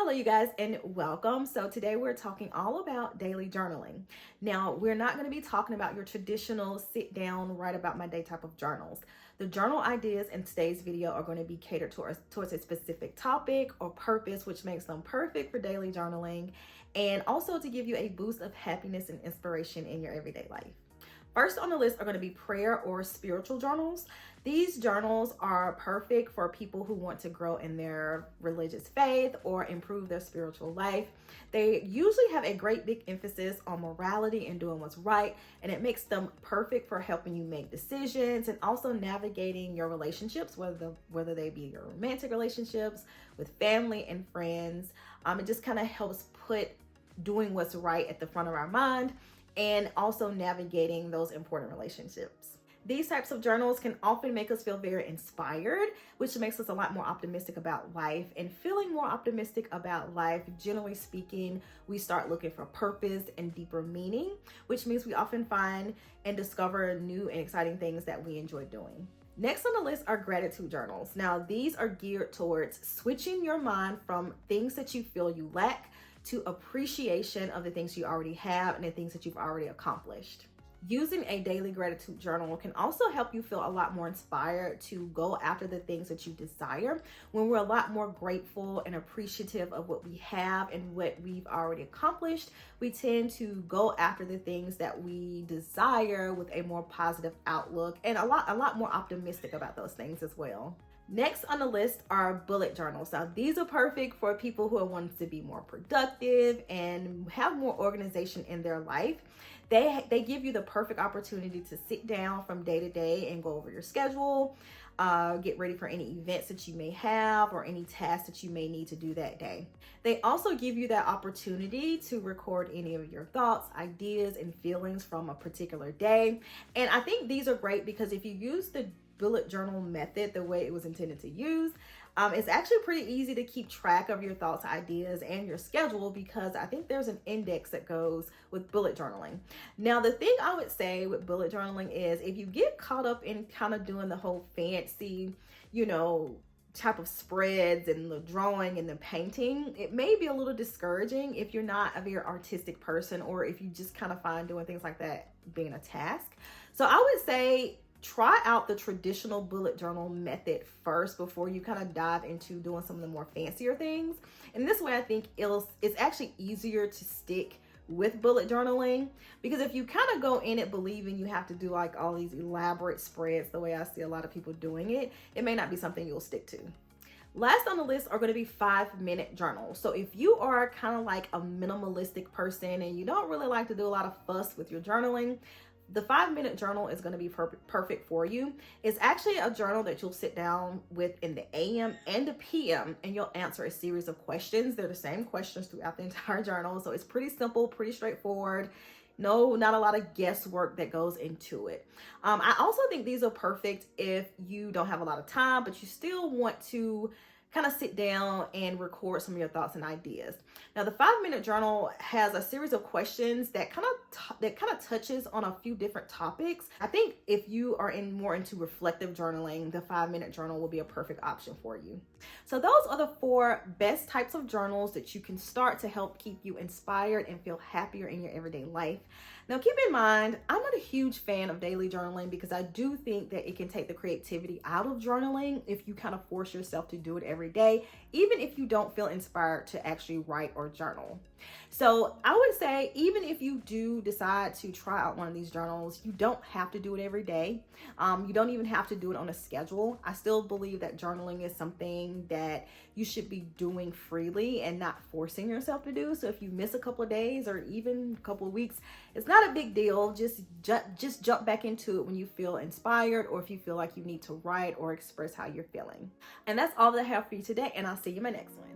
Hello, you guys, and welcome. So, today we're talking all about daily journaling. Now, we're not going to be talking about your traditional sit down, write about my day type of journals. The journal ideas in today's video are going to be catered towards a specific topic or purpose, which makes them perfect for daily journaling and also to give you a boost of happiness and inspiration in your everyday life. First on the list are going to be prayer or spiritual journals. These journals are perfect for people who want to grow in their religious faith or improve their spiritual life. They usually have a great big emphasis on morality and doing what's right, and it makes them perfect for helping you make decisions and also navigating your relationships, whether they be your romantic relationships with family and friends. It just kind of helps put doing what's right at the front of our mind and also navigating those important relationships. These types of journals can often make us feel very inspired, which makes us a lot more optimistic about life. And feeling more optimistic about life, generally speaking, we start looking for purpose and deeper meaning, which means we often find and discover new and exciting things that we enjoy doing. Next on the list are gratitude journals. Now, these are geared towards switching your mind from things that you feel you lack to appreciation of the things you already have and the things that you've already accomplished. Using a daily gratitude journal can also help you feel a lot more inspired to go after the things that you desire. When we're a lot more grateful and appreciative of what we have and what we've already accomplished, we tend to go after the things that we desire with a more positive outlook and a lot more optimistic about those things as well. Next on the list are bullet journals. Now, these are perfect for people who are wanting to be more productive and have more organization in their life. They give you the perfect opportunity to sit down from day to day and go over your schedule, get ready for any events that you may have or any tasks that you may need to do that day. They also give you that opportunity to record any of your thoughts, ideas, and feelings from a particular day. And I think these are great because if you use the bullet journal method the way it was intended to use, it's actually pretty easy to keep track of your thoughts, ideas, and your schedule because I think there's an index that goes with bullet journaling. Now, the thing I would say with bullet journaling is if you get caught up in kind of doing the whole fancy, type of spreads and the drawing and the painting, it may be a little discouraging if you're not a very artistic person or if you just kind of find doing things like that being a task. So I would say try out the traditional bullet journal method first before you kind of dive into doing some of the more fancier things. And this way I think it's actually easier to stick with bullet journaling because if you kind of go in it believing you have to do like all these elaborate spreads the way I see a lot of people doing it, it may not be something you'll stick to. Last on the list are going to be 5-minute journals. So if you are kind of like a minimalistic person and you don't really like to do a lot of fuss with your journaling, the 5-minute journal is going to be perfect for you. It's actually a journal that you'll sit down with in the AM and the PM, and you'll answer a series of questions. They're the same questions throughout the entire journal. So it's pretty simple, pretty straightforward. No, not a lot of guesswork that goes into it. I also think these are perfect if you don't have a lot of time, but you still want to kind of sit down and record some of your thoughts and ideas. Now, the 5-minute journal has a series of questions that kind of touches on a few different topics. I think if you are more into reflective journaling, the 5-minute journal will be a perfect option for you. So those are the 4 best types of journals that you can start to help keep you inspired and feel happier in your everyday life. Now, keep in mind, I'm not a huge fan of daily journaling because I do think that it can take the creativity out of journaling if you kind of force yourself to do it every day, even if you don't feel inspired to actually write or journal. So I would say, even if you do decide to try out one of these journals, you don't have to do it every day. You don't even have to do it on a schedule. I still believe that journaling is something that you should be doing freely and not forcing yourself to do. So if you miss a couple of days or even a couple of weeks, it's not a big deal. Just jump back into it when you feel inspired or if you feel like you need to write or express how you're feeling. And that's all that I have for you today, and I'll see you in my next one.